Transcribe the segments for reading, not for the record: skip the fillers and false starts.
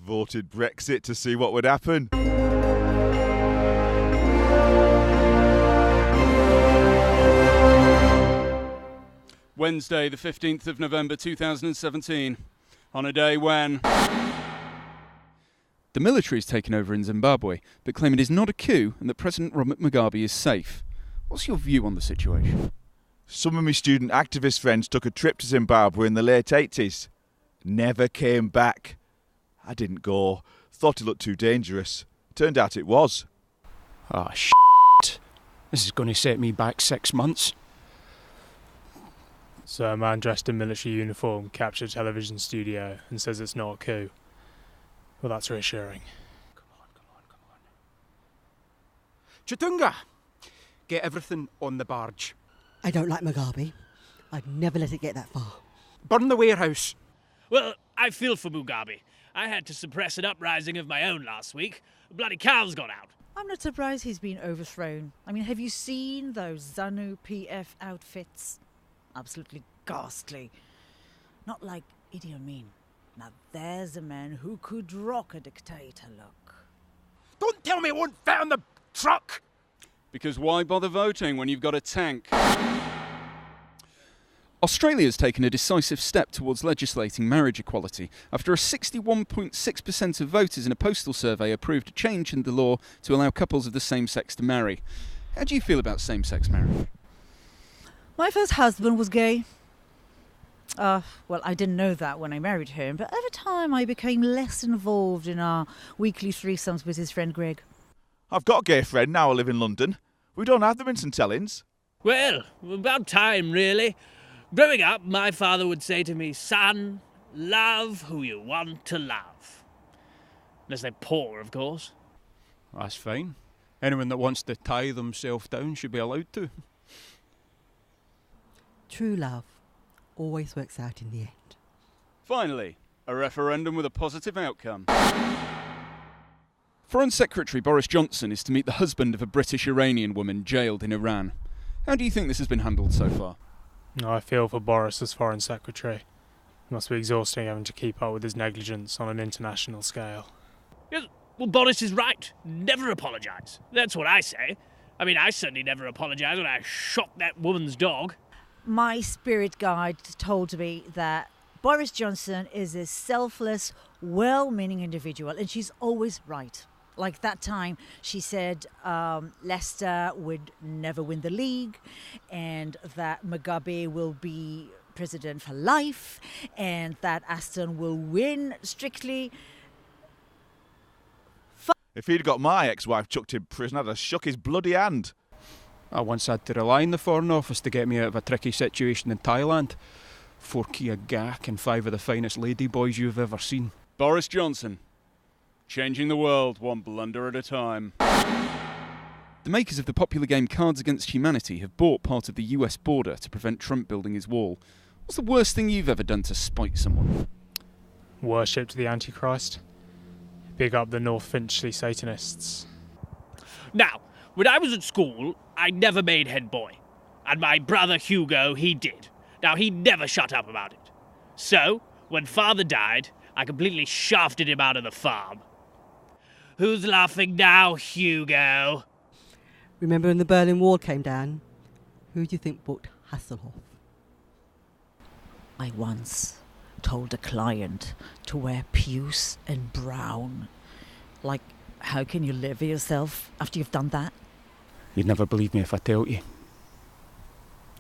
Voted Brexit to see what would happen. Wednesday, the 15th of November 2017, on a day when the military has taken over in Zimbabwe, but claim it is not a coup and that President Robert Mugabe is safe. What's your view on the situation? Some of my student activist friends took a trip to Zimbabwe in the late 80s. Never came back. I didn't go. Thought it looked too dangerous. Turned out it was. Ah, shit. This is going to set me back 6 months. So a man dressed in military uniform captured a television studio and says it's not a coup. Well, that's reassuring. Come on. Chatunga! Get everything on the barge. I don't like Mugabe. I'd never let it get that far. Burn the warehouse. Well, I feel for Mugabe. I had to suppress an uprising of my own last week. Bloody cows got out. I'm not surprised he's been overthrown. I mean, have you seen those ZANU PF outfits? Absolutely ghastly. Not like Idi Amin. Now there's a man who could rock a dictator look. Don't tell me it won't fit on the truck! Because why bother voting when you've got a tank? Australia has taken a decisive step towards legislating marriage equality after a 61.6% of voters in a postal survey approved a change in the law to allow couples of the same sex to marry. How do you feel about same-sex marriage? My first husband was gay. Well, I didn't know that when I married him, but over time I became less involved in our weekly threesomes with his friend Greg. I've got a gay friend now. I live in London. We don't have them in St Helens. Well, about time, really. Growing up, my father would say to me, son, love who you want to love. Unless they're poor, of course. That's fine. Anyone that wants to tie themselves down should be allowed to. True love always works out in the end. Finally, a referendum with a positive outcome. Foreign Secretary Boris Johnson is to meet the husband of a British Iranian woman jailed in Iran. How do you think this has been handled so far? I feel for Boris as Foreign Secretary. It must be exhausting having to keep up with his negligence on an international scale. Yes, well, Boris is right. Never apologise. That's what I say. I mean, I certainly never apologised when I shot that woman's dog. My spirit guide told me that Boris Johnson is a selfless, well-meaning individual, and she's always right. Like that time, she said Leicester would never win the league, and that Mugabe will be president for life, and that Aston will win strictly. If he'd got my ex-wife chucked in prison, I'd have shook his bloody hand. I once had to rely on the Foreign Office to get me out of a tricky situation in Thailand. 4 Kia Gak and 5 of the finest ladyboys you've ever seen. Boris Johnson. Changing the world one blunder at a time. The makers of the popular game Cards Against Humanity have bought part of the US border to prevent Trump building his wall. What's the worst thing you've ever done to spite someone? Worshipped the Antichrist. Big up the North Finchley Satanists. Now, when I was at school, I never made head boy. And my brother Hugo, he did. Now, he never shut up about it. So, when father died, I completely shafted him out of the farm. Who's laughing now, Hugo? Remember when the Berlin Wall came down? Who do you think booked Hasselhoff? I once told a client to wear puce and brown. Like, how can you live with yourself after you've done that? You'd never believe me if I tell you.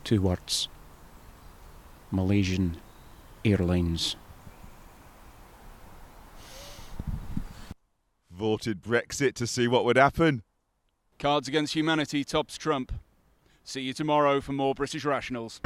2 words. Malaysian Airlines. Voted Brexit to see what would happen. Cards Against Humanity tops Trump. See you tomorrow for more British Rationals.